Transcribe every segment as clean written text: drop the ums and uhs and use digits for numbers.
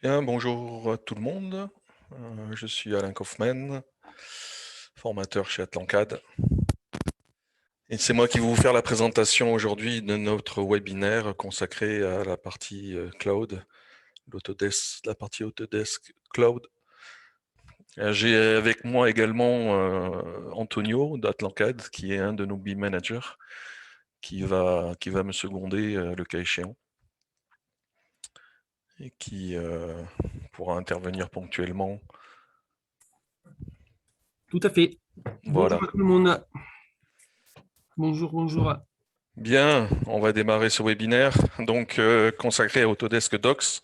Bien, bonjour à tout le monde. Je suis Alain Kaufmann, formateur chez Atlancad. Et c'est moi qui vais vous faire la présentation aujourd'hui de notre webinaire consacré à la partie cloud, la partie Autodesk Cloud. J'ai avec moi également Antonio d'Atlancad, qui est un de nos BIM managers, qui va me seconder le cas échéant et qui pourra intervenir ponctuellement. Tout à fait. Voilà. Bonjour à tout le monde. Bonjour, bonjour. Bien, on va démarrer ce webinaire donc consacré à Autodesk Docs,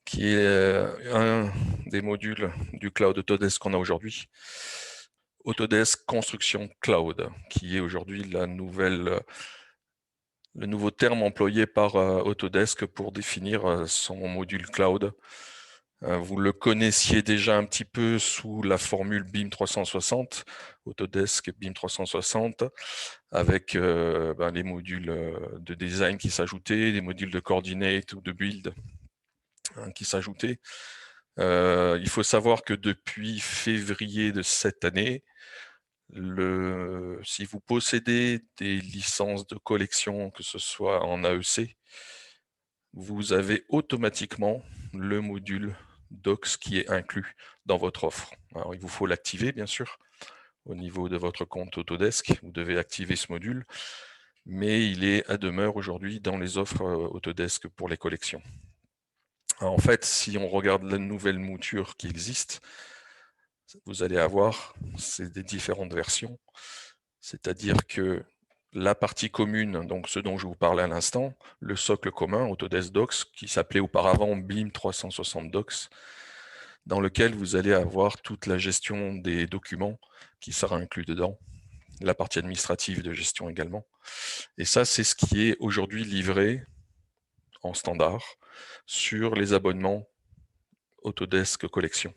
qui est un des modules du cloud Autodesk qu'on a aujourd'hui. Autodesk Construction Cloud, qui est aujourd'hui le nouveau terme employé par Autodesk pour définir son module cloud. Vous le connaissiez déjà un petit peu sous la formule BIM 360, Autodesk BIM 360, avec les modules de design qui s'ajoutaient, les modules de coordinate ou de build qui s'ajoutaient. Il faut savoir que depuis février de cette année, si vous possédez des licences de collection, que ce soit en AEC, vous avez automatiquement le module Docs qui est inclus dans votre offre. Alors, il vous faut l'activer, bien sûr, au niveau de votre compte Autodesk. Vous devez activer ce module, mais il est à demeure aujourd'hui dans les offres Autodesk pour les collections. Alors, en fait, si on regarde la nouvelle mouture qui existe, vous allez avoir des différentes versions, c'est-à-dire que la partie commune, donc ce dont je vous parlais à l'instant, le socle commun Autodesk Docs, qui s'appelait auparavant BIM 360 Docs, dans lequel vous allez avoir toute la gestion des documents qui sera inclus dedans, la partie administrative de gestion également. Et ça, c'est ce qui est aujourd'hui livré en standard sur les abonnements Autodesk Collection.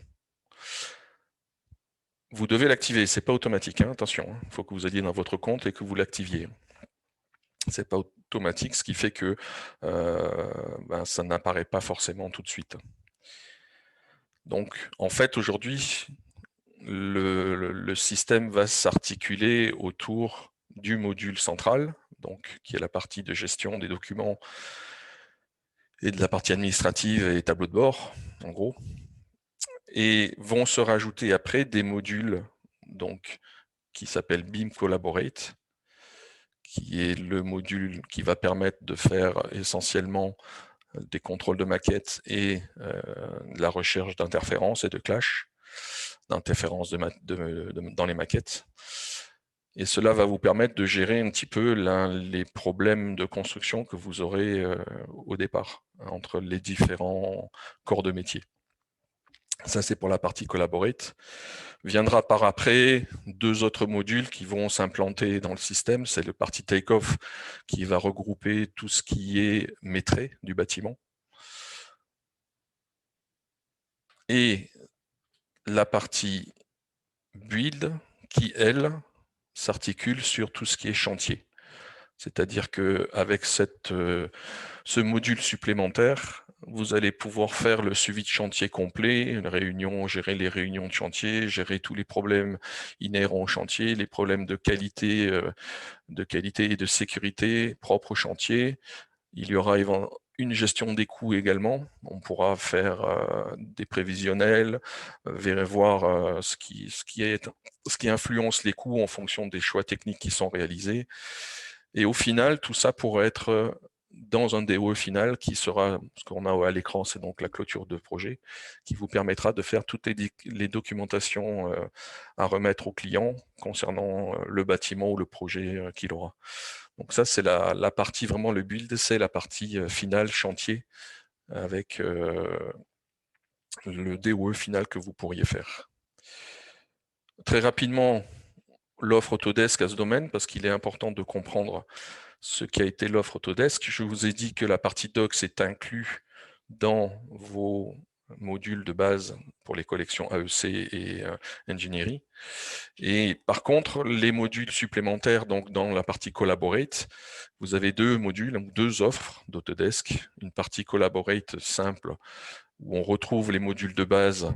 Vous devez l'activer, c'est pas automatique, hein, attention, il faut que vous alliez dans votre compte et que vous l'activiez. C'est pas automatique, ce qui fait que ça n'apparaît pas forcément tout de suite. Donc, en fait, aujourd'hui, le système va s'articuler autour du module central, donc qui est la partie de gestion des documents et de la partie administrative et tableau de bord, en gros. Et vont se rajouter après des modules donc, qui s'appellent BIM Collaborate, qui est le module qui va permettre de faire essentiellement des contrôles de maquettes et de la recherche d'interférences et de clash, d'interférences dans les maquettes. Et cela va vous permettre de gérer un petit peu les problèmes de construction que vous aurez au départ, entre les différents corps de métier. Ça, c'est pour la partie Collaborate. Viendra par après deux autres modules qui vont s'implanter dans le système. C'est le partie Takeoff qui va regrouper tout ce qui est maîtrise du bâtiment. Et la partie Build qui, elle, s'articule sur tout ce qui est chantier. C'est-à-dire qu'avec ce module supplémentaire, vous allez pouvoir faire le suivi de chantier complet, gérer les réunions de chantier, gérer tous les problèmes inhérents au chantier, les problèmes de qualité et de sécurité propres au chantier. Il y aura une gestion des coûts également. On pourra faire des prévisionnels, voir ce qui influence les coûts en fonction des choix techniques qui sont réalisés. Et au final, tout ça pourrait être dans un DOE final qui sera, ce qu'on a à l'écran, c'est donc la clôture de projet, qui vous permettra de faire toutes les documentations à remettre au client concernant le bâtiment ou le projet qu'il aura. Donc ça, c'est la partie vraiment, le build, c'est la partie finale chantier avec le DOE final que vous pourriez faire. Très rapidement, l'offre Autodesk à ce domaine, parce qu'il est important de comprendre ce qui a été l'offre Autodesk. Je vous ai dit que la partie Docs est inclue dans vos module de base pour les collections AEC et Engineering. Et par contre, les modules supplémentaires, donc dans la partie Collaborate, vous avez deux modules, deux offres d'Autodesk. Une partie Collaborate simple, où on retrouve les modules de base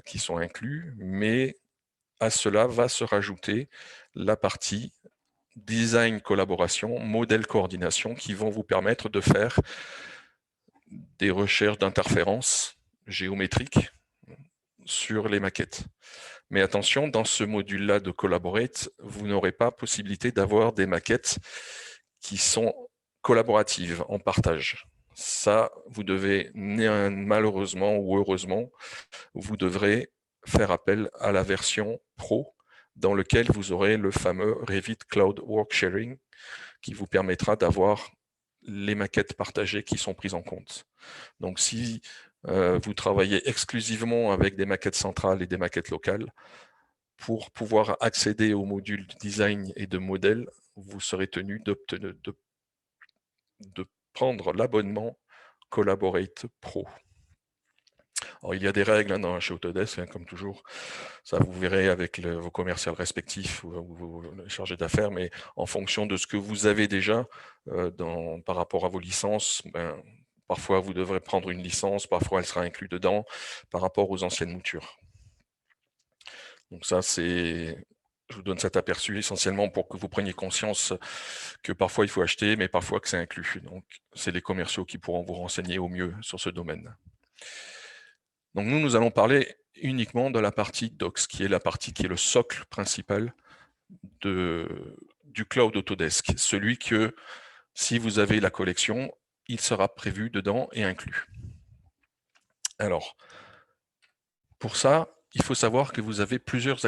qui sont inclus, mais à cela va se rajouter la partie design collaboration, modèle coordination, qui vont vous permettre de faire des recherches d'interférences géométriques sur les maquettes. Mais attention, dans ce module-là de Collaborate, vous n'aurez pas possibilité d'avoir des maquettes qui sont collaboratives, en partage. Ça, vous devez, malheureusement ou heureusement, vous devrez faire appel à la version Pro, dans lequel vous aurez le fameux Revit Cloud Work Sharing, qui vous permettra d'avoir les maquettes partagées qui sont prises en compte. Donc, si vous travaillez exclusivement avec des maquettes centrales et des maquettes locales, pour pouvoir accéder au module de design et de modèle, vous serez tenu de prendre l'abonnement Collaborate Pro. Alors, il y a des règles chez Autodesk, comme toujours. Ça, vous verrez avec vos commerciaux respectifs ou vos chargés d'affaires, mais en fonction de ce que vous avez déjà par rapport à vos licences, parfois vous devrez prendre une licence, parfois elle sera inclue dedans par rapport aux anciennes moutures. Donc ça, je vous donne cet aperçu essentiellement pour que vous preniez conscience que parfois il faut acheter, mais parfois que c'est inclus. Donc c'est les commerciaux qui pourront vous renseigner au mieux sur ce domaine. Donc nous allons parler uniquement de la partie Docs, qui est la partie qui est le socle principal du cloud Autodesk, celui que si vous avez la collection, il sera prévu dedans et inclus. Alors, pour ça, il faut savoir que vous avez plusieurs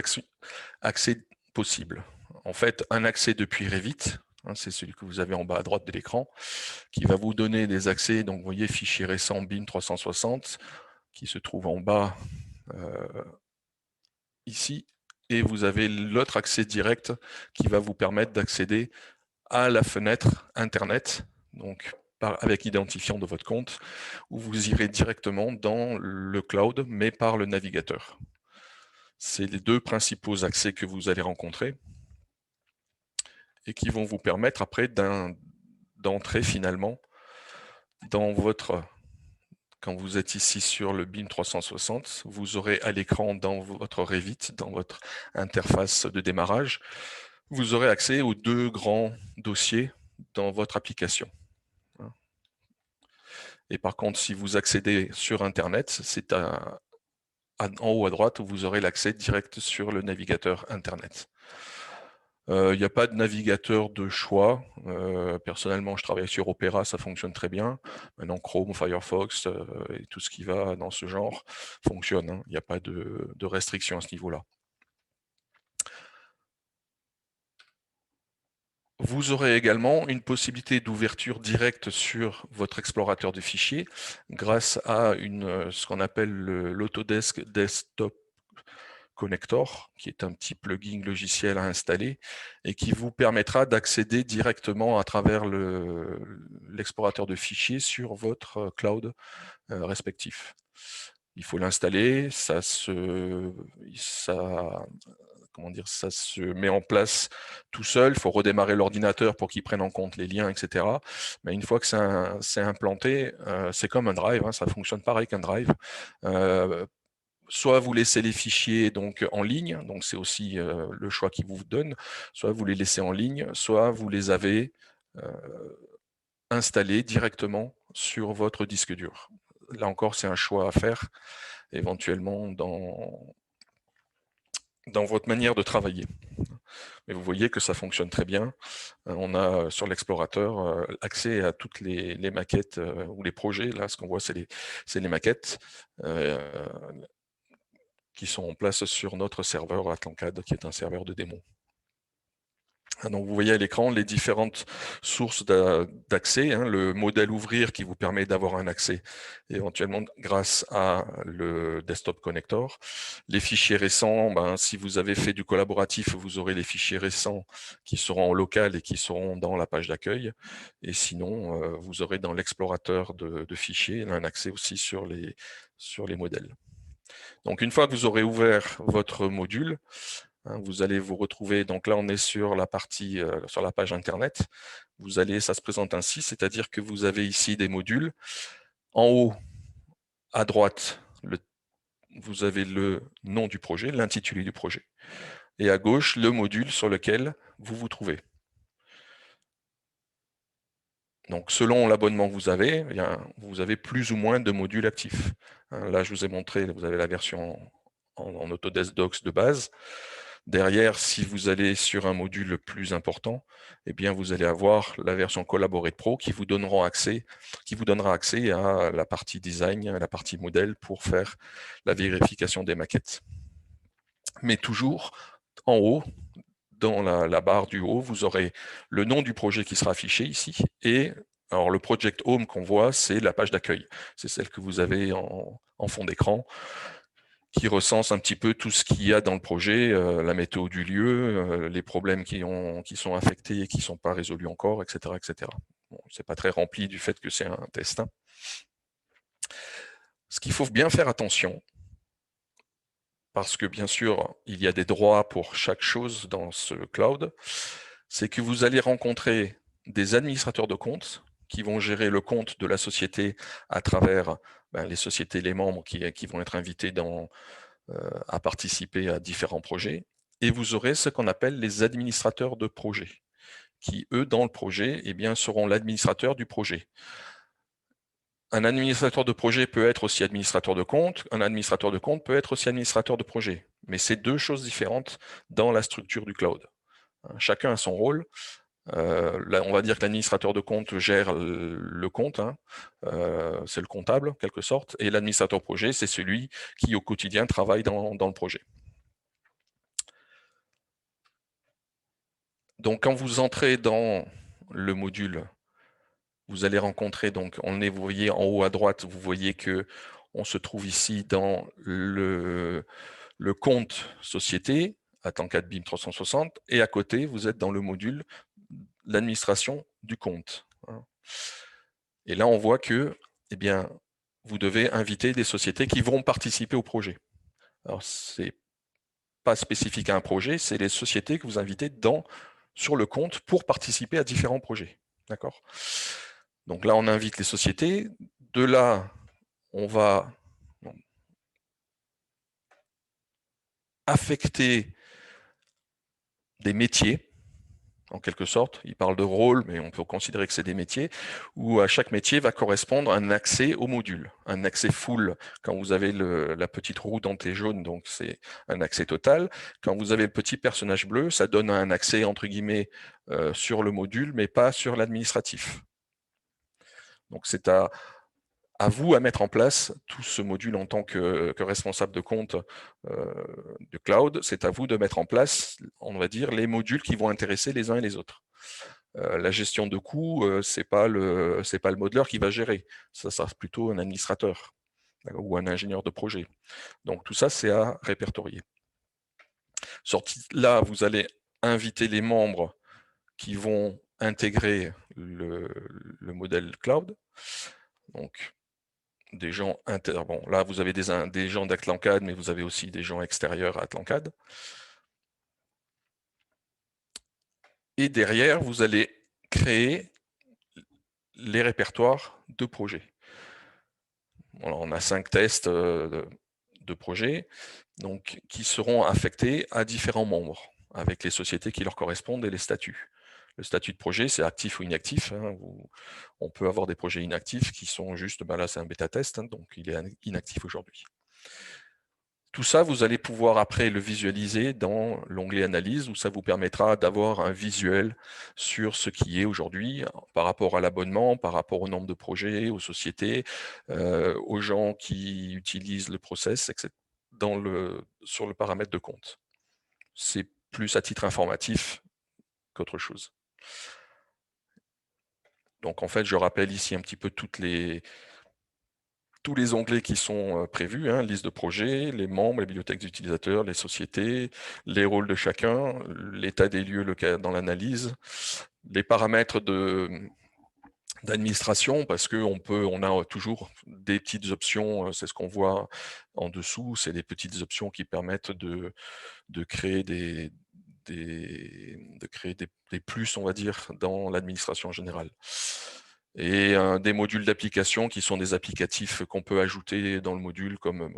accès possibles. En fait, un accès depuis Revit, c'est celui que vous avez en bas à droite de l'écran, qui va vous donner des accès, donc vous voyez, fichier récent BIM 360, qui se trouve en bas ici, et vous avez l'autre accès direct qui va vous permettre d'accéder à la fenêtre Internet, donc avec identifiant de votre compte, où vous irez directement dans le cloud, mais par le navigateur. C'est les deux principaux accès que vous allez rencontrer et qui vont vous permettre après d'entrer finalement dans votre... Quand vous êtes ici sur le BIM 360, vous aurez à l'écran dans votre Revit, dans votre interface de démarrage, vous aurez accès aux deux grands dossiers dans votre application. Et par contre, si vous accédez sur Internet, c'est en haut à droite où vous aurez l'accès direct sur le navigateur Internet. Il n'y a pas de navigateur de choix. Personnellement, je travaille sur Opera, ça fonctionne très bien. Maintenant, Chrome, Firefox et tout ce qui va dans ce genre fonctionne. Il n'y a pas de restriction à ce niveau-là. Vous aurez également une possibilité d'ouverture directe sur votre explorateur de fichiers grâce à ce qu'on appelle l'Autodesk Desktop Connector, qui est un petit plugin logiciel à installer et qui vous permettra d'accéder directement à travers l'explorateur de fichiers sur votre cloud respectif. Il faut l'installer, ça se met en place tout seul, il faut redémarrer l'ordinateur pour qu'il prenne en compte les liens, etc. Mais une fois que c'est implanté, c'est comme un drive, ça fonctionne pareil qu'un drive. Soit vous laissez les fichiers donc en ligne, donc c'est aussi le choix qu'ils vous donne, soit vous les laissez en ligne, soit vous les avez installés directement sur votre disque dur. Là encore, c'est un choix à faire éventuellement dans votre manière de travailler. Mais vous voyez que ça fonctionne très bien. On a sur l'explorateur accès à toutes les maquettes ou les projets. Là, ce qu'on voit, c'est les maquettes qui sont en place sur notre serveur AtlanCAD, qui est un serveur de démo. Donc, vous voyez à l'écran les différentes sources d'accès, le modèle ouvrir qui vous permet d'avoir un accès éventuellement grâce à le desktop connector. Les fichiers récents, si vous avez fait du collaboratif, vous aurez les fichiers récents qui seront en local et qui seront dans la page d'accueil. Et sinon, vous aurez dans l'explorateur de fichiers un accès aussi sur les modèles. Donc, une fois que vous aurez ouvert votre module, vous allez vous retrouver, donc là on est sur la partie, sur la page internet, ça se présente ainsi, c'est-à-dire que vous avez ici des modules, en haut, à droite, vous avez le nom du projet, l'intitulé du projet, et à gauche, le module sur lequel vous vous trouvez. Donc selon l'abonnement que vous avez, vous avez plus ou moins de modules actifs. Là je vous ai montré, vous avez la version en Autodesk Docs de base. Derrière, si vous allez sur un module plus important, eh bien, vous allez avoir la version Collaborate Pro qui vous donnera accès à la partie design, à la partie modèle pour faire la vérification des maquettes. Mais toujours en haut, dans la barre du haut, vous aurez le nom du projet qui sera affiché ici et alors le Project Home qu'on voit, c'est la page d'accueil. C'est celle que vous avez en fond d'écran, qui recense un petit peu tout ce qu'il y a dans le projet, la météo du lieu, les problèmes qui sont affectés et qui ne sont pas résolus encore, etc. etc. Bon, c'est pas très rempli du fait que c'est un test. Ce qu'il faut bien faire attention, parce que bien sûr, il y a des droits pour chaque chose dans ce cloud, c'est que vous allez rencontrer des administrateurs de comptes qui vont gérer le compte de la société à travers les sociétés, les membres qui vont être invités à participer à différents projets. Et vous aurez ce qu'on appelle les administrateurs de projet, qui, eux, dans le projet, eh bien, seront l'administrateur du projet. Un administrateur de projet peut être aussi administrateur de compte, un administrateur de compte peut être aussi administrateur de projet. Mais c'est deux choses différentes dans la structure du cloud. Chacun a son rôle. Là, on va dire que l'administrateur de compte gère le compte, c'est le comptable en quelque sorte, et l'administrateur projet, c'est celui qui au quotidien travaille dans le projet. Donc quand vous entrez dans le module, vous allez rencontrer, donc vous voyez en haut à droite, vous voyez que on se trouve ici dans le compte société, Atlancad BIM 360, et à côté, vous êtes dans le module l'administration du compte. Et là, on voit que, eh bien, vous devez inviter des sociétés qui vont participer au projet. Alors, c'est pas spécifique à un projet, c'est les sociétés que vous invitez sur le compte pour participer à différents projets. D'accord ? Donc là, on invite les sociétés. De là, on va affecter des métiers, en quelque sorte. Il parle de rôle, mais on peut considérer que c'est des métiers, où à chaque métier va correspondre un accès au module, un accès full. Quand vous avez la petite roue dentée jaune, donc c'est un accès total. Quand vous avez le petit personnage bleu, ça donne un accès, entre guillemets, sur le module, mais pas sur l'administratif. Donc c'est à vous à mettre en place tout ce module en tant que responsable de compte du cloud. C'est à vous de mettre en place, on va dire, les modules qui vont intéresser les uns et les autres. La gestion de coûts, c'est pas le modeleur qui va gérer. Ça sera plutôt un administrateur ou un ingénieur de projet. Donc tout ça, c'est à répertorier. Sorti là, vous allez inviter les membres qui vont intégrer le modèle cloud. Donc des gens bon, là vous avez des gens d'Atlancad, mais vous avez aussi des gens extérieurs à Atlancad. Et derrière, vous allez créer les répertoires de projets. Alors, on a 5 tests de projets donc, qui seront affectés à différents membres, avec les sociétés qui leur correspondent et les statuts. Le statut de projet, c'est actif ou inactif. On peut avoir des projets inactifs qui sont juste, là c'est un bêta test, donc il est inactif aujourd'hui. Tout ça, vous allez pouvoir après le visualiser dans l'onglet analyse, où ça vous permettra d'avoir un visuel sur ce qui est aujourd'hui par rapport à l'abonnement, par rapport au nombre de projets, aux sociétés, aux gens qui utilisent le process, etc. Sur le paramètre de compte. C'est plus à titre informatif qu'autre chose. Donc en fait, je rappelle ici un petit peu tous les onglets qui sont prévus, hein, liste de projets, les membres, les bibliothèques d'utilisateurs, les sociétés, les rôles de chacun, l'état des lieux dans l'analyse, les paramètres d'administration, parce on a toujours des petites options, c'est ce qu'on voit en dessous, c'est des petites options qui permettent de créer des plus, on va dire, dans l'administration générale. Et des modules d'application qui sont des applicatifs qu'on peut ajouter dans le module, comme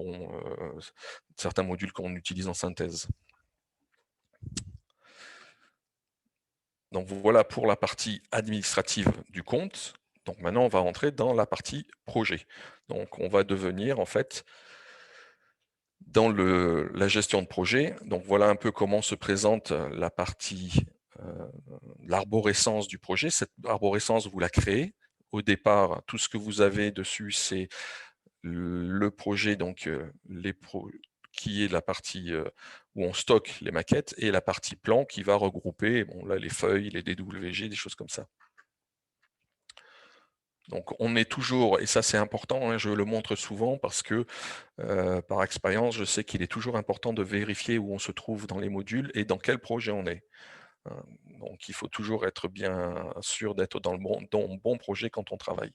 certains modules qu'on utilise en synthèse. Donc voilà pour la partie administrative du compte. Donc maintenant, on va rentrer dans la partie projet. Donc on va devenir en fait dans la gestion de projet. Donc voilà un peu comment se présente la partie, l'arborescence du projet. Cette arborescence, vous la créez. Au départ, tout ce que vous avez dessus, c'est le projet, donc qui est la partie où on stocke les maquettes, et la partie plan qui va regrouper là, les feuilles, les DWG, des choses comme ça. Donc on est toujours, et ça c'est important, hein, je le montre souvent parce que par expérience, je sais qu'il est toujours important de vérifier où on se trouve dans les modules et dans quel projet on est. Donc il faut toujours être bien sûr d'être dans le bon projet quand on travaille.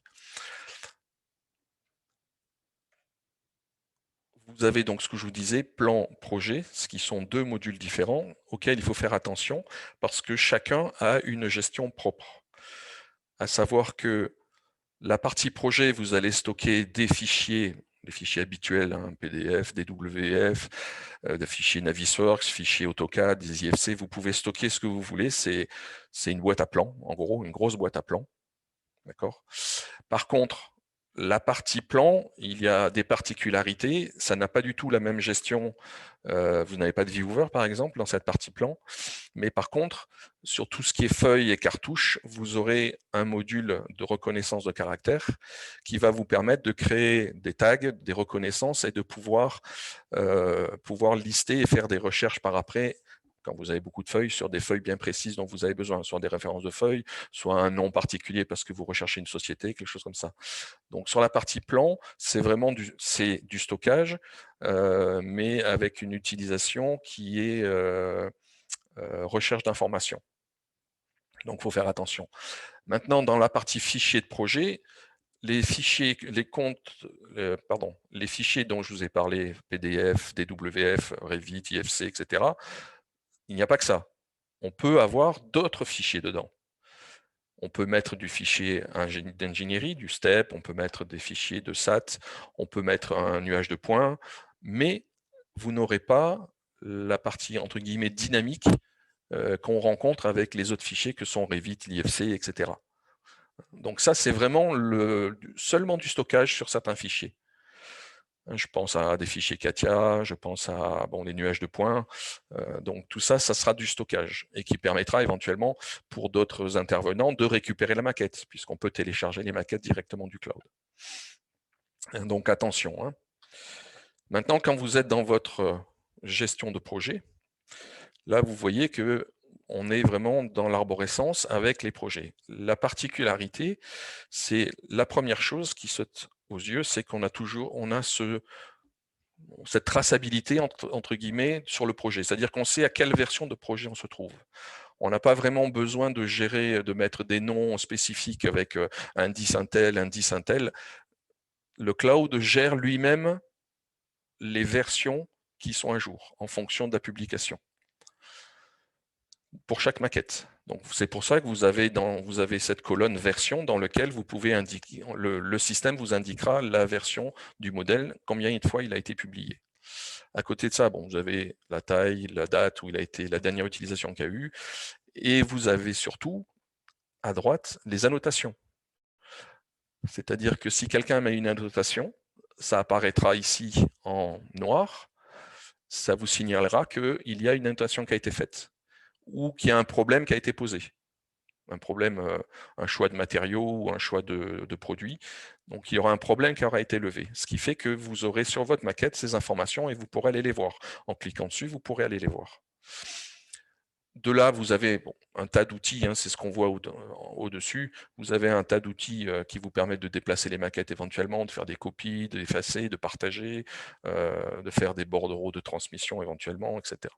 Vous avez donc ce que je vous disais, plan, projet, ce qui sont deux modules différents auxquels il faut faire attention parce que chacun a une gestion propre. À savoir que la partie projet, vous allez stocker des fichiers, les fichiers habituels, hein, PDF, DWF, des fichiers Navisworks, fichiers AutoCAD, des IFC, vous pouvez stocker ce que vous voulez, c'est une boîte à plans, en gros, une grosse boîte à plans. D'accord. Par contre, la partie plan, il y a des particularités, ça n'a pas du tout la même gestion. Vous n'avez pas de viewer, par exemple, dans cette partie plan. Mais par contre, sur tout ce qui est feuilles et cartouches, vous aurez un module de reconnaissance de caractères qui va vous permettre de créer des tags, des reconnaissances et de pouvoir lister et faire des recherches par après quand vous avez beaucoup de feuilles, sur des feuilles bien précises dont vous avez besoin, soit des références de feuilles, soit un nom particulier parce que vous recherchez une société, quelque chose comme ça. Donc sur la partie plan, c'est vraiment du stockage, mais avec une utilisation qui est recherche d'informations. Donc il faut faire attention. Maintenant, dans la partie fichier de projet, les fichiers, les fichiers dont je vous ai parlé, PDF, DWF, Revit, IFC, etc., il n'y a pas que ça. On peut avoir d'autres fichiers dedans. On peut mettre du fichier d'ingénierie, du STEP, on peut mettre des fichiers de SAT, on peut mettre un nuage de points, mais vous n'aurez pas la partie entre guillemets dynamique qu'on rencontre avec les autres fichiers que sont Revit, l'IFC, etc. Donc ça, c'est vraiment seulement du stockage sur certains fichiers. Je pense à des fichiers CATIA, je pense à les nuages de points. Donc tout ça, ça sera du stockage et qui permettra éventuellement pour d'autres intervenants de récupérer la maquette, puisqu'on peut télécharger les maquettes directement du cloud. Donc attention. Hein. Maintenant, quand vous êtes dans votre gestion de projet, là, vous voyez que on est vraiment dans l'arborescence avec les projets. La particularité, c'est la première chose qui saute aux yeux, c'est qu'on a cette traçabilité entre guillemets sur le projet, c'est-à-dire qu'on sait à quelle version de projet on se trouve. On n'a pas vraiment besoin de gérer, de mettre des noms spécifiques avec indice un tel, indice un tel. Le cloud gère lui-même les versions qui sont à jour en fonction de la publication pour chaque maquette. Donc c'est pour ça que vous avez cette colonne version dans laquelle vous pouvez indiquer, le système vous indiquera la version du modèle, combien de fois il a été publié. À côté de ça, vous avez la taille, la date où il a été, la dernière utilisation qu'il y a eu, et vous avez surtout à droite les annotations. C'est-à-dire que si quelqu'un met une annotation, ça apparaîtra ici en noir, ça vous signalera qu'il y a une annotation qui a été faite ou qu'il y a un problème qui a été posé. Un problème, un choix de matériaux ou un choix de produits. Donc il y aura un problème qui aura été levé. Ce qui fait que vous aurez sur votre maquette ces informations et vous pourrez aller les voir. En cliquant dessus, vous pourrez aller les voir. De là, vous avez un tas d'outils, c'est ce qu'on voit au-dessus. Vous avez un tas d'outils qui vous permettent de déplacer les maquettes éventuellement, de faire des copies, d'effacer, de partager, de faire des bordereaux de transmission éventuellement, etc.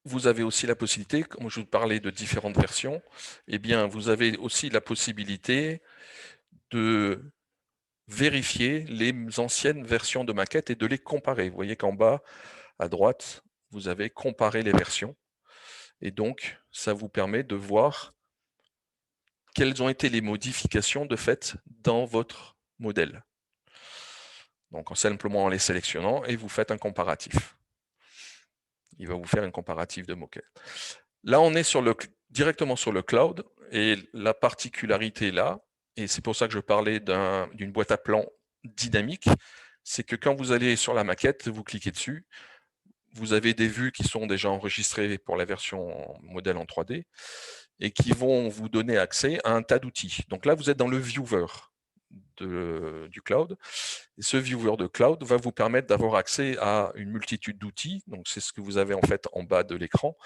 Vous avez aussi la possibilité, comme je vous parlais de différentes versions, eh bien, vous avez aussi la possibilité de vérifier les anciennes versions de maquettes et de les comparer. Vous voyez qu'en bas, à droite, vous avez comparé les versions. Et donc, ça vous permet de voir quelles ont été les modifications de fait dans votre modèle. Donc, simplement en les sélectionnant, et vous faites un comparatif. Il va vous faire un comparatif de moquette. Là, on est directement sur le cloud, et la particularité là, et c'est pour ça que je parlais d'une boîte à plans dynamique, c'est que quand vous allez sur la maquette, vous cliquez dessus, vous avez des vues qui sont déjà enregistrées pour la version modèle en 3D et qui vont vous donner accès à un tas d'outils. Donc là, vous êtes dans le viewer du cloud. Et ce viewer de cloud va vous permettre d'avoir accès à une multitude d'outils. Donc c'est ce que vous avez en fait en bas de l'écran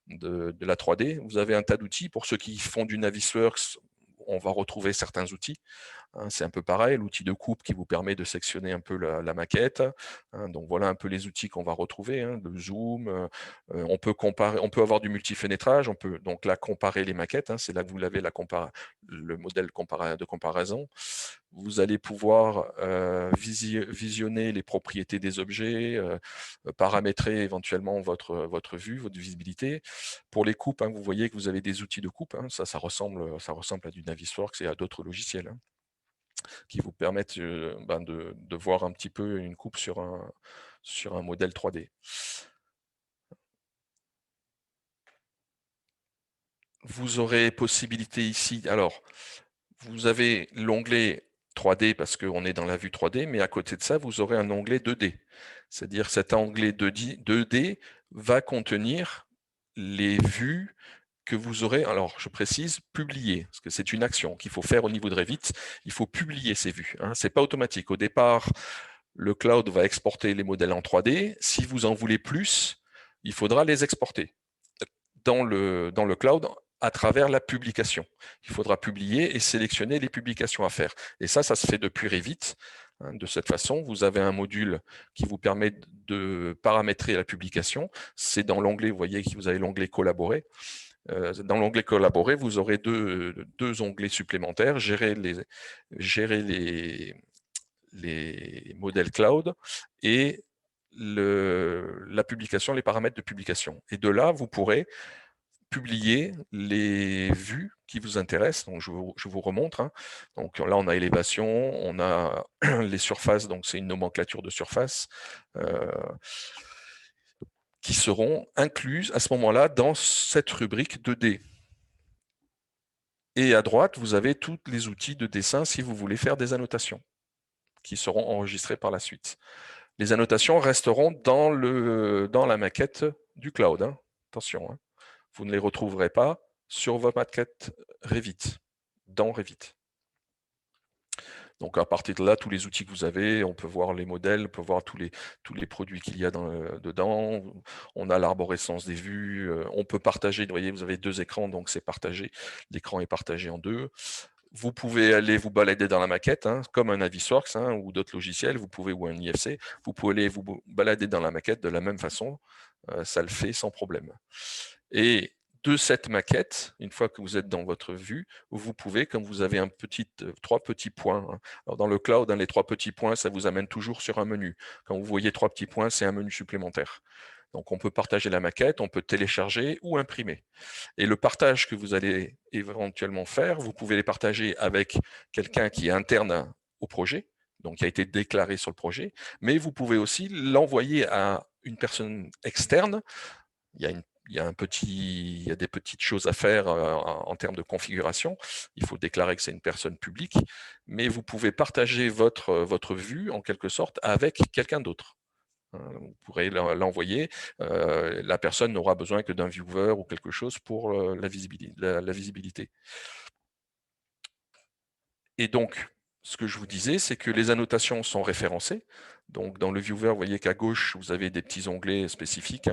de la 3D. Vous avez un tas d'outils. Pour ceux qui font du Navisworks, on va retrouver certains outils. C'est un peu pareil, l'outil de coupe qui vous permet de sectionner un peu la maquette. Donc voilà un peu les outils qu'on va retrouver, le zoom. On peut comparer, on peut avoir du multifénétrage, on peut donc là comparer les maquettes. C'est là que vous avez le modèle de comparaison. Vous allez pouvoir visionner les propriétés des objets, paramétrer éventuellement votre vue, votre visibilité. Pour les coupes, vous voyez que vous avez des outils de coupe. Ça ressemble à du Navisworks et à d'autres logiciels qui vous permettent de voir un petit peu une coupe sur un modèle 3D. Vous aurez possibilité ici, alors, vous avez l'onglet 3D parce qu'on est dans la vue 3D, mais à côté de ça, vous aurez un onglet 2D. C'est-à-dire cet onglet 2D va contenir les vues que vous aurez, alors je précise, publiées, parce que c'est une action qu'il faut faire au niveau de Revit, il faut publier ces vues. C'est pas automatique. Au départ, le cloud va exporter les modèles en 3D. Si vous en voulez plus, il faudra les exporter dans le cloud à travers la publication. Il faudra publier et sélectionner les publications à faire. Et ça se fait depuis Revit. De cette façon, vous avez un module qui vous permet de paramétrer la publication. C'est dans l'onglet, vous voyez que vous avez l'onglet collaborer. Dans l'onglet collaborer, vous aurez deux onglets supplémentaires, gérer les modèles cloud et la publication, les paramètres de publication. Et de là, vous pourrez publier les vues qui vous intéressent. Donc, je vous remontre. Donc là, on a élévation, on a les surfaces, donc c'est une nomenclature de surface qui seront incluses à ce moment-là dans cette rubrique 2D. Et à droite, vous avez tous les outils de dessin si vous voulez faire des annotations qui seront enregistrées par la suite. Les annotations resteront dans la maquette du cloud. Attention, vous ne les retrouverez pas sur votre maquette Revit, dans Revit. Donc à partir de là, tous les outils que vous avez, on peut voir les modèles, on peut voir tous les produits qu'il y a dedans. On a l'arborescence des vues, on peut partager, vous voyez, vous avez deux écrans, donc c'est partagé. L'écran est partagé en deux. Vous pouvez aller vous balader dans la maquette, comme un Navisworks ou d'autres logiciels, ou un IFC, vous pouvez aller vous balader dans la maquette de la même façon, ça le fait sans problème. Et de cette maquette, une fois que vous êtes dans votre vue, vous pouvez, comme vous avez trois petits points, alors dans le cloud, les trois petits points, ça vous amène toujours sur un menu. Quand vous voyez trois petits points, c'est un menu supplémentaire. Donc on peut partager la maquette, on peut télécharger ou imprimer. Et le partage que vous allez éventuellement faire, vous pouvez les partager avec quelqu'un qui est interne au projet, donc qui a été déclaré sur le projet, mais vous pouvez aussi l'envoyer à une personne externe. Il y a des petites choses à faire en termes de configuration. Il faut déclarer que c'est une personne publique, mais vous pouvez partager votre vue en quelque sorte avec quelqu'un d'autre. Vous pourrez l'envoyer. La personne n'aura besoin que d'un viewer ou quelque chose pour la visibilité. Et donc, ce que je vous disais, c'est que les annotations sont référencées. Donc, dans le viewer, vous voyez qu'à gauche, vous avez des petits onglets spécifiques.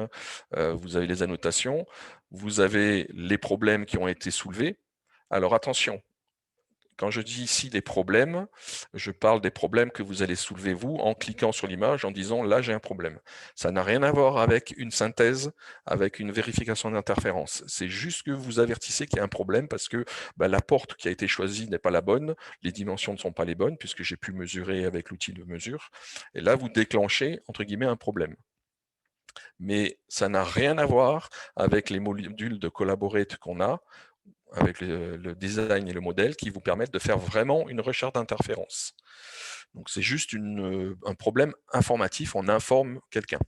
Vous avez les annotations, vous avez les problèmes qui ont été soulevés. Alors, attention, quand je dis ici des problèmes, je parle des problèmes que vous allez soulever vous en cliquant sur l'image en disant là j'ai un problème. Ça n'a rien à voir avec une synthèse, avec une vérification d'interférence. C'est juste que vous avertissez qu'il y a un problème parce que la porte qui a été choisie n'est pas la bonne, les dimensions ne sont pas les bonnes puisque j'ai pu mesurer avec l'outil de mesure. Et là vous déclenchez entre guillemets un problème. Mais ça n'a rien à voir avec les modules de Collaborate qu'on a, avec le design et le modèle qui vous permettent de faire vraiment une recherche d'interférence. Donc c'est juste un problème informatif, on informe quelqu'un.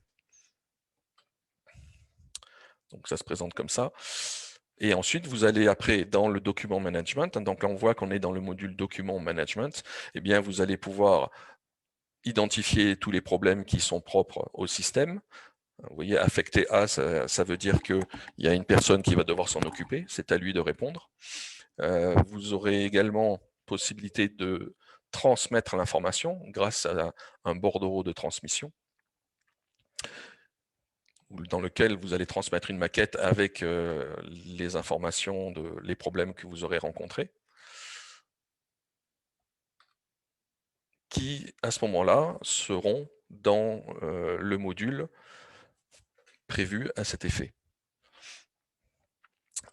Donc ça se présente comme ça. Et ensuite, vous allez après dans le document management. Donc là, on voit qu'on est dans le module document management. Eh bien, vous allez pouvoir identifier tous les problèmes qui sont propres au système. Vous voyez, affecté à, ça veut dire qu'il y a une personne qui va devoir s'en occuper. C'est à lui de répondre. Vous aurez également possibilité de transmettre l'information grâce à un bordereau de transmission dans lequel vous allez transmettre une maquette avec les informations, les problèmes que vous aurez rencontrés, qui, à ce moment-là, seront dans le module prévu à cet effet.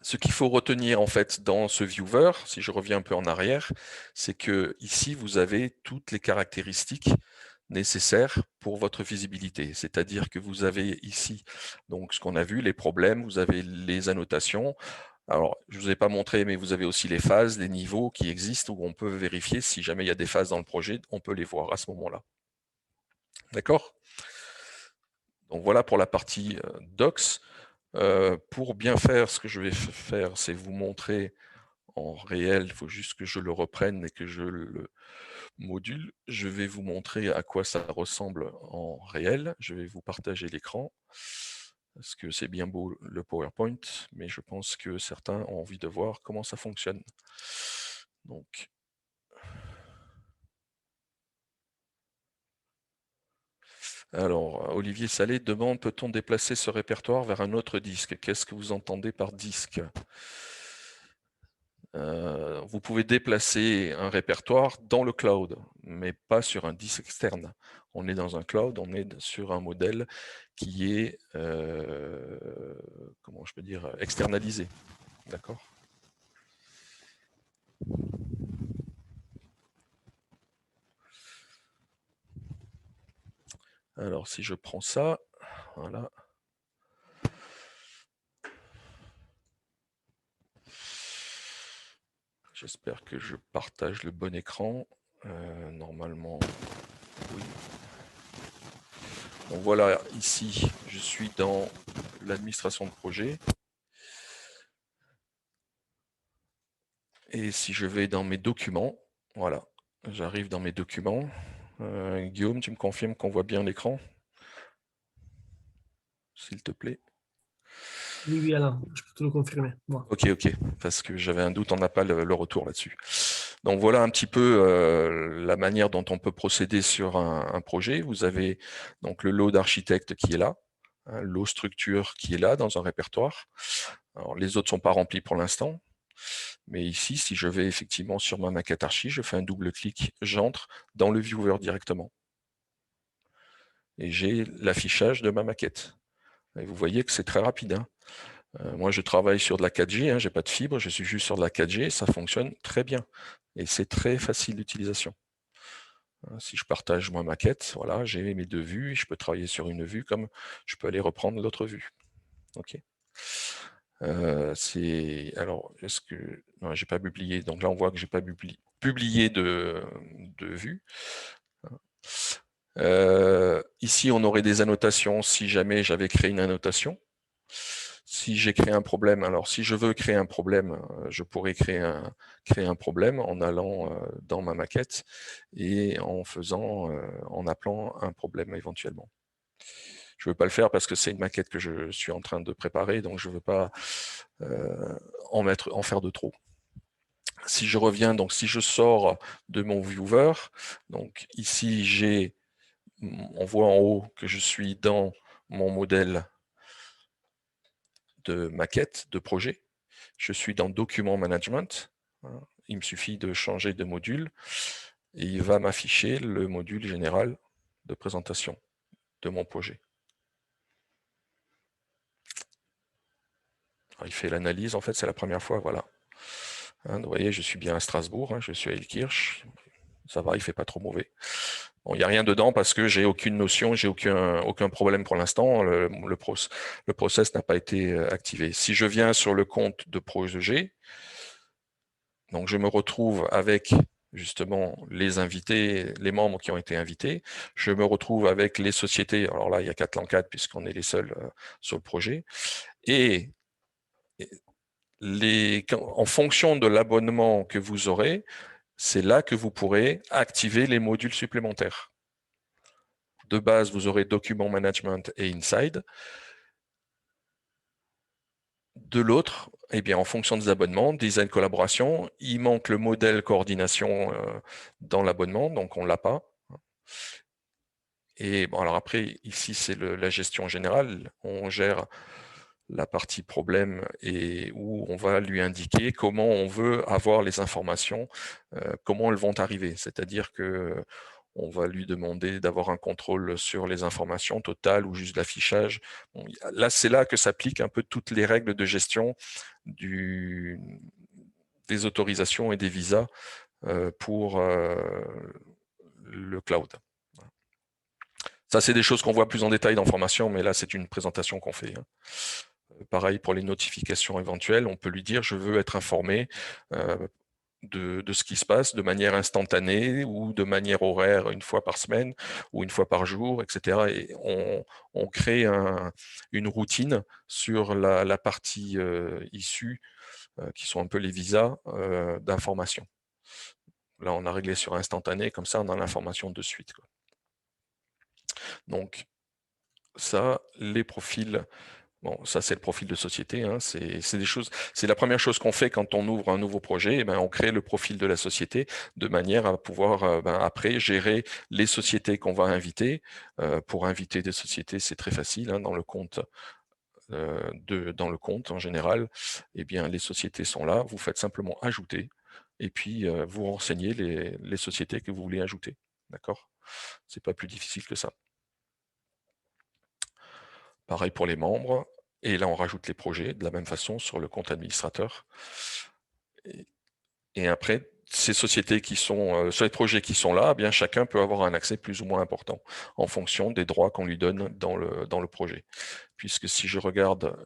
Ce qu'il faut retenir en fait dans ce viewer, si je reviens un peu en arrière, c'est que ici vous avez toutes les caractéristiques nécessaires pour votre visibilité. C'est-à-dire que vous avez ici donc ce qu'on a vu, les problèmes, vous avez les annotations. Alors, je ne vous ai pas montré, mais vous avez aussi les phases, les niveaux qui existent où on peut vérifier si jamais il y a des phases dans le projet, on peut les voir à ce moment-là. D'accord? Donc voilà pour la partie docs. Pour bien faire, ce que je vais faire, c'est vous montrer en réel, il faut juste que je le reprenne et que je le module. Je vais vous montrer à quoi ça ressemble en réel. Je vais vous partager l'écran, parce que c'est bien beau le PowerPoint, mais je pense que certains ont envie de voir comment ça fonctionne. Donc, alors, Olivier Salé demande, peut-on déplacer ce répertoire vers un autre disque? Qu'est-ce que vous entendez par disque? Vous pouvez déplacer un répertoire dans le cloud, mais pas sur un disque externe. On est dans un cloud, on est sur un modèle qui est, comment je peux dire, externalisé. D'accord? Alors, si je prends ça, voilà. J'espère que je partage le bon écran. Normalement, oui. Donc voilà, ici, je suis dans l'administration de projet. Et si je vais dans mes documents, voilà, j'arrive dans mes documents. Guillaume, tu me confirmes qu'on voit bien l'écran? S'il te plaît. Oui, oui, Alain, je peux te le confirmer. Moi. Ok, parce que j'avais un doute, on n'a pas le retour là-dessus. Donc voilà un petit peu la manière dont on peut procéder sur un projet. Vous avez donc le lot d'architecte qui est là, lot structure qui est là dans un répertoire. Alors les autres ne sont pas remplis pour l'instant, mais ici, si je vais effectivement sur ma maquette archi, je fais un double clic, j'entre dans le viewer directement. Et j'ai l'affichage de ma maquette. Et vous voyez que c'est très rapide. Hein. Moi, je travaille sur de la 4G, hein, j'ai pas de fibre, je suis juste sur de la 4G, ça fonctionne très bien. Et c'est très facile d'utilisation. Si je partage ma maquette, voilà, j'ai mes deux vues, je peux travailler sur une vue comme je peux aller reprendre l'autre vue. Ok. Alors, est-ce que non, j'ai pas publié. Donc là, on voit que j'ai pas publié de vue. Ici, on aurait des annotations si jamais j'avais créé une annotation. Si j'ai créé un problème, alors si je veux créer un problème, je pourrais créer un problème en allant dans ma maquette et en appelant un problème éventuellement. Je ne veux pas le faire parce que c'est une maquette que je suis en train de préparer, donc je ne veux pas en faire de trop. Si je reviens, donc si je sors de mon viewer, donc ici on voit en haut que je suis dans mon modèle de maquette, de projet. Je suis dans document management. Il me suffit de changer de module et il va m'afficher le module général de présentation de mon projet. Alors, il fait l'analyse, en fait, c'est la première fois, voilà. Vous voyez, je suis bien à Strasbourg, je suis à Elkirch. Ça va, il fait pas trop mauvais. Bon, il n'y a rien dedans parce que j'ai aucune notion, j'ai aucun problème pour l'instant. Le process n'a pas été activé. Si je viens sur le compte de projet, donc je me retrouve avec justement les invités, les membres qui ont été invités. Je me retrouve avec les sociétés. Alors là, il y a 4 puisqu'on est les seuls sur le projet. Et en fonction de l'abonnement que vous aurez, c'est là que vous pourrez activer les modules supplémentaires. De base, vous aurez Document Management et Inside. De l'autre, eh bien, en fonction des abonnements, Design Collaboration, il manque le modèle coordination dans l'abonnement, donc on ne l'a pas. Et bon, alors après, ici, c'est la gestion générale. On gère la partie problème et où on va lui indiquer comment on veut avoir les informations, comment elles vont arriver. C'est-à-dire que on va lui demander d'avoir un contrôle sur les informations totales ou juste l'affichage. Bon, là, c'est là que s'appliquent un peu toutes les règles de gestion des autorisations et des visas pour le cloud. Ça, c'est des choses qu'on voit plus en détail dans formation, mais là, c'est une présentation qu'on fait. Pareil pour les notifications éventuelles, on peut lui dire je veux être informé de ce qui se passe de manière instantanée ou de manière horaire, une fois par semaine ou une fois par jour, etc. Et on crée une routine sur la partie issue, qui sont un peu les visas d'information. Là, on a réglé sur instantané, comme ça, on a l'information de suite, quoi. Donc, ça, les profils. Bon, ça c'est le profil de société, c'est des choses, c'est la première chose qu'on fait quand on ouvre un nouveau projet. On crée le profil de la société de manière à pouvoir après gérer les sociétés qu'on va inviter. Pour inviter des sociétés, c'est très facile, dans le compte. Dans le compte en général, eh bien les sociétés sont là. Vous faites simplement ajouter et puis vous renseignez les sociétés que vous voulez ajouter. D'accord ? C'est pas plus difficile que ça. Pareil pour les membres. Et là, on rajoute les projets de la même façon sur le compte administrateur. Et après, ces sociétés qui sont, sur les projets qui sont là, eh bien chacun peut avoir un accès plus ou moins important en fonction des droits qu'on lui donne dans le projet. Puisque si je regarde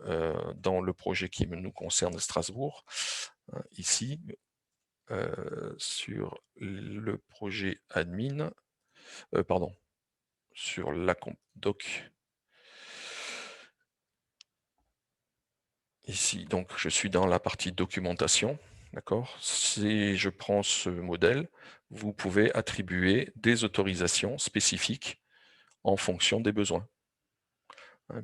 dans le projet qui nous concerne Strasbourg, ici, sur le projet admin, pardon, sur la doc. Ici, donc, je suis dans la partie documentation, d'accord ? Si je prends ce modèle, vous pouvez attribuer des autorisations spécifiques en fonction des besoins.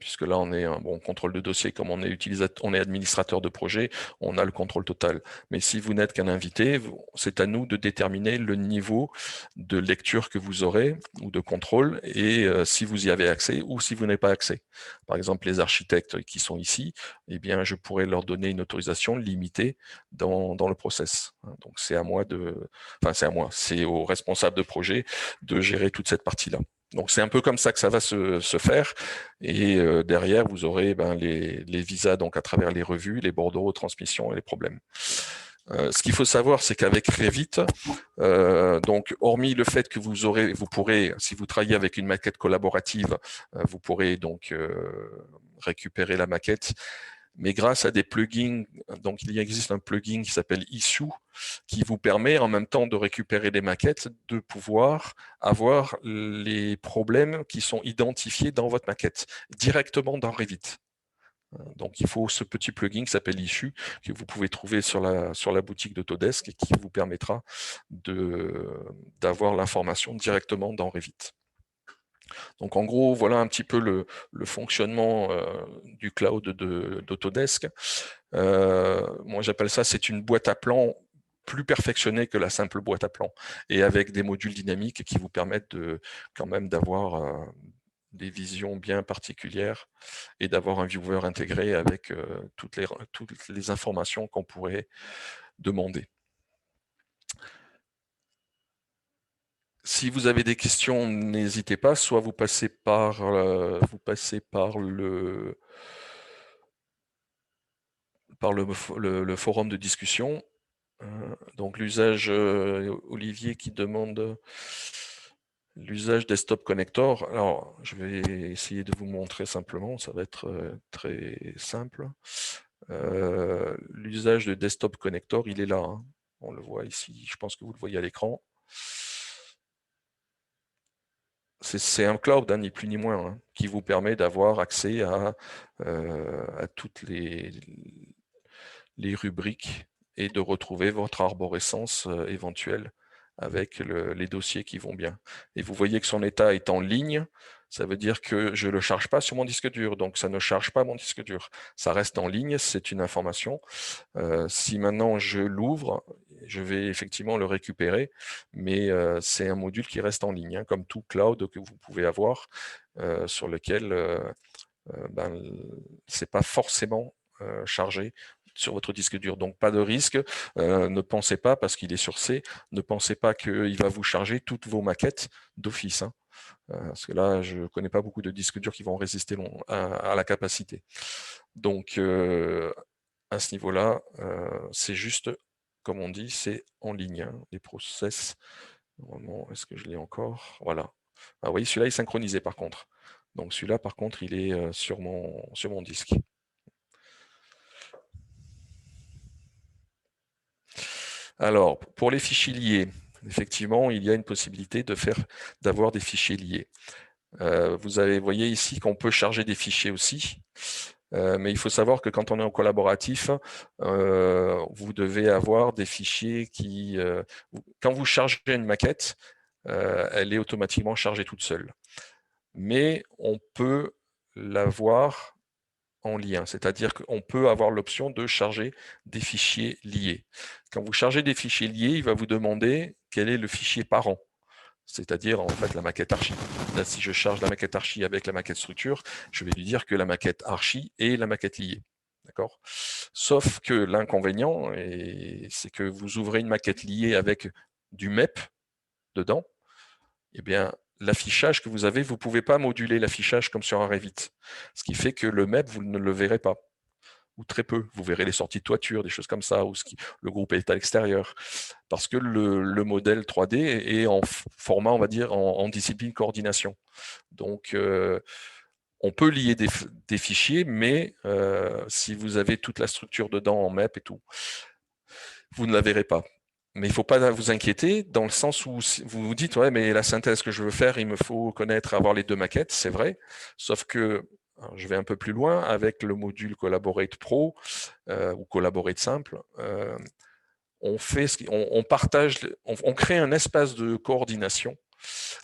Puisque là, on est un bon contrôle de dossier, comme on est administrateur de projet, on a le contrôle total. Mais si vous n'êtes qu'un invité, c'est à nous de déterminer le niveau de lecture que vous aurez ou de contrôle et si vous y avez accès ou si vous n'avez pas accès. Par exemple, les architectes qui sont ici, eh bien, je pourrais leur donner une autorisation limitée dans le process. Donc, c'est à moi c'est au responsable de projet de gérer toute cette partie-là. Donc c'est un peu comme ça que ça va se faire. Et derrière, vous aurez les visas donc à travers les revues, les bordereaux, transmissions et les problèmes. Ce qu'il faut savoir, c'est qu'avec Revit, donc hormis le fait que vous pourrez, si vous travaillez avec une maquette collaborative, vous pourrez donc récupérer la maquette. Mais grâce à des plugins, donc il existe un plugin qui s'appelle Issue, qui vous permet en même temps de récupérer les maquettes, de pouvoir avoir les problèmes qui sont identifiés dans votre maquette, directement dans Revit. Donc il faut ce petit plugin qui s'appelle Issue, que vous pouvez trouver sur la boutique d'Autodesk et qui vous permettra d'avoir l'information directement dans Revit. Donc en gros, voilà un petit peu le fonctionnement du cloud d'Autodesk. Moi j'appelle ça, c'est une boîte à plans plus perfectionné que la simple boîte à plans, et avec des modules dynamiques qui vous permettent quand même d'avoir des visions bien particulières et d'avoir un viewer intégré avec toutes les informations qu'on pourrait demander. Si vous avez des questions, n'hésitez pas, soit vous passez par le forum de discussion. Donc l'usage, Olivier qui demande l'usage desktop connector. Alors, je vais essayer de vous montrer simplement, ça va être très simple. L'usage de desktop connector, il est là. Hein. On le voit ici, je pense que vous le voyez à l'écran. C'est un cloud, hein, ni plus ni moins, hein, qui vous permet d'avoir accès à toutes les rubriques et de retrouver votre arborescence éventuelle avec les dossiers qui vont bien. Et vous voyez que son état est en ligne, ça veut dire que je ne le charge pas sur mon disque dur, donc ça ne charge pas mon disque dur. Ça reste en ligne, c'est une information. Si maintenant je l'ouvre, je vais effectivement le récupérer, mais c'est un module qui reste en ligne, hein, comme tout cloud que vous pouvez avoir, sur lequel c'est pas forcément chargé sur votre disque dur. Donc pas de risque, ne pensez pas, parce qu'il est sur C, ne pensez pas qu'il va vous charger toutes vos maquettes d'office. Hein. Parce que là, je ne connais pas beaucoup de disques durs qui vont résister à la capacité. Donc à ce niveau-là, c'est juste, comme on dit, c'est en ligne. Hein, les process. Normalement, est-ce que je l'ai encore? Voilà. Ah oui, celui-là est synchronisé par contre. Donc celui-là, par contre, il est sur mon disque. Alors, pour les fichiers liés, effectivement, il y a une possibilité d'avoir des fichiers liés. Vous voyez ici qu'on peut charger des fichiers aussi, mais il faut savoir que quand on est en collaboratif, vous devez avoir des fichiers qui... quand vous chargez une maquette, elle est automatiquement chargée toute seule. Mais on peut l'avoir en lien, c'est-à-dire qu'on peut avoir l'option de charger des fichiers liés. Quand vous chargez des fichiers liés, il va vous demander quel est le fichier parent, c'est-à-dire en fait la maquette archi. Là, si je charge la maquette archi avec la maquette structure, je vais lui dire que la maquette archi est la maquette liée. D'accord. Sauf que l'inconvénient, c'est que vous ouvrez une maquette liée avec du MEP dedans, eh bien, l'affichage que vous avez, vous ne pouvez pas moduler l'affichage comme sur un Revit. Ce qui fait que le MEP, vous ne le verrez pas, ou très peu. Vous verrez les sorties de toiture, des choses comme ça, ou le groupe est à l'extérieur. Parce que le modèle 3D est en format, on va dire, en discipline coordination. Donc, on peut lier des fichiers, mais si vous avez toute la structure dedans en MEP et tout, vous ne la verrez pas. Mais il ne faut pas vous inquiéter dans le sens où vous vous dites, ouais, mais la synthèse que je veux faire, il me faut connaître, avoir les deux maquettes, c'est vrai. Sauf que, alors je vais un peu plus loin, avec le module Collaborate Pro ou Collaborate Simple, on partage, on crée un espace de coordination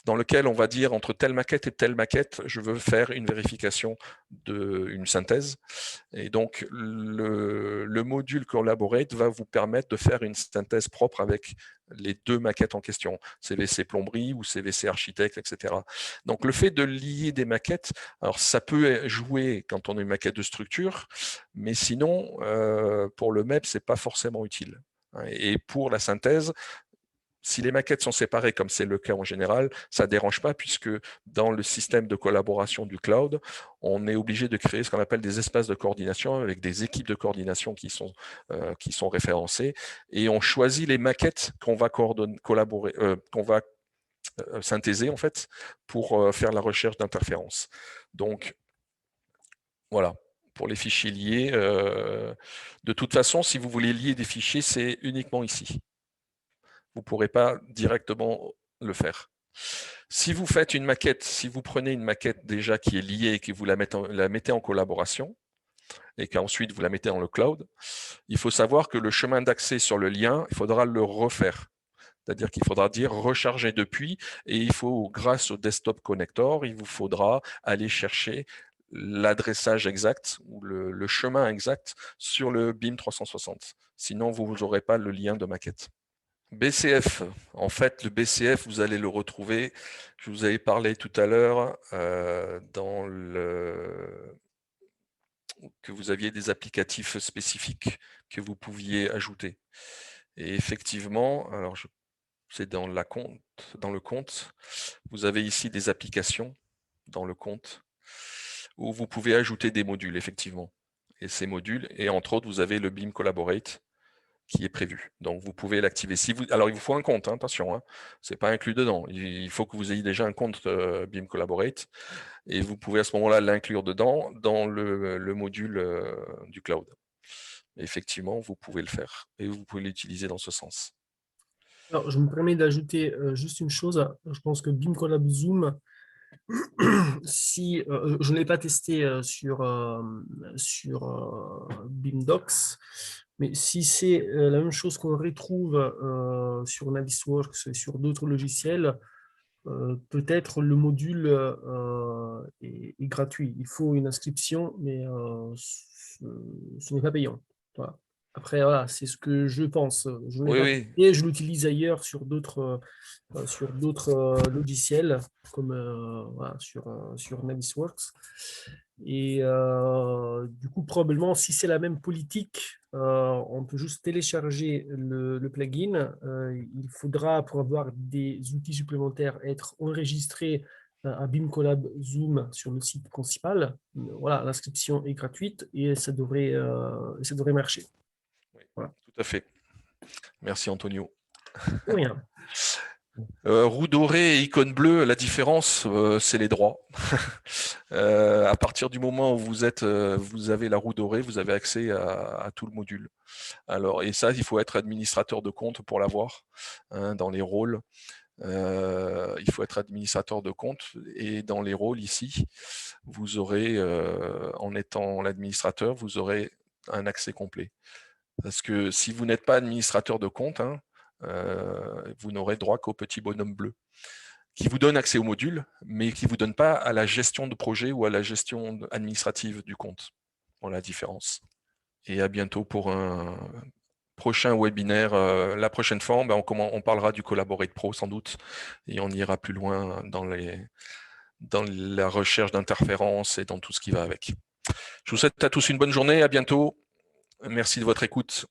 dans lequel on va dire entre telle maquette et telle maquette, je veux faire une vérification d'une synthèse. Et donc, le module Collaborate va vous permettre de faire une synthèse propre avec les deux maquettes en question, CVC plomberie ou CVC architecte, etc. Donc, le fait de lier des maquettes, alors ça peut jouer quand on a une maquette de structure, mais sinon, pour le MEP, c'est pas forcément utile. Et pour la synthèse, si les maquettes sont séparées, comme c'est le cas en général, ça ne dérange pas puisque dans le système de collaboration du cloud, on est obligé de créer ce qu'on appelle des espaces de coordination avec des équipes de coordination qui sont référencées et on choisit les maquettes qu'on va collaborer, qu'on va synthéser en fait pour faire la recherche d'interférences. Donc voilà. Pour les fichiers liés, de toute façon, si vous voulez lier des fichiers, c'est uniquement ici. Vous ne pourrez pas directement le faire. Si vous faites une maquette, si vous prenez une maquette déjà qui est liée et que vous la mettez en collaboration, et qu'ensuite vous la mettez dans le cloud, il faut savoir que le chemin d'accès sur le lien, il faudra le refaire. C'est-à-dire qu'il faudra dire recharger depuis, et il faut, grâce au desktop connector, il vous faudra aller chercher l'adressage exact ou le chemin exact sur le BIM 360. Sinon, vous n'aurez pas le lien de maquette. BCF, en fait, le BCF, vous allez le retrouver, je vous avais parlé tout à l'heure que vous aviez des applicatifs spécifiques que vous pouviez ajouter. Et effectivement, alors c'est dans le compte, vous avez ici des applications dans le compte où vous pouvez ajouter des modules, effectivement. Et ces modules, et entre autres, vous avez le BIM Collaborate qui est prévu. Donc, vous pouvez l'activer. Alors, il vous faut un compte, hein, attention, hein, c'est pas inclus dedans. Il faut que vous ayez déjà un compte BIM Collaborate et vous pouvez à ce moment-là l'inclure dedans dans le module du cloud. Effectivement, vous pouvez le faire et vous pouvez l'utiliser dans ce sens. Alors, je me permets d'ajouter juste une chose. Je pense que BIM Collab Zoom, si je ne l'ai pas testé sur BIM Docs, mais si c'est la même chose qu'on retrouve sur Navisworks et sur d'autres logiciels, peut-être le module est gratuit. Il faut une inscription, mais ce n'est pas payant. Voilà. Après, voilà, c'est ce que je pense. Je l'ai Oui, pas oui. testé, je l'utilise ailleurs sur d'autres logiciels, comme voilà, sur Navisworks. Et du coup, probablement, si c'est la même politique, on peut juste télécharger le plugin. Il faudra, pour avoir des outils supplémentaires, être enregistré à BIM Collab Zoom sur le site principal. Voilà, l'inscription est gratuite et ça devrait marcher. Oui, Voilà. tout à fait. Merci Antonio. De rien. Roue dorée et icône bleue, la différence, c'est les droits. À partir du moment où vous avez la roue dorée, vous avez accès à tout le module. Alors, et ça, il faut être administrateur de compte pour l'avoir, hein, dans les rôles. Il faut être administrateur de compte et dans les rôles ici, vous aurez, en étant l'administrateur, vous aurez un accès complet. Parce que si vous n'êtes pas administrateur de compte, hein, vous n'aurez droit qu'au petit bonhomme bleu qui vous donne accès au module, mais qui ne vous donne pas à la gestion de projet ou à la gestion administrative du compte. Voilà la différence. Et à bientôt pour un prochain webinaire. La prochaine fois, on parlera du Collaborate Pro sans doute, et on ira plus loin dans la recherche d'interférences et dans tout ce qui va avec. Je vous souhaite à tous une bonne journée, à bientôt. Merci de votre écoute.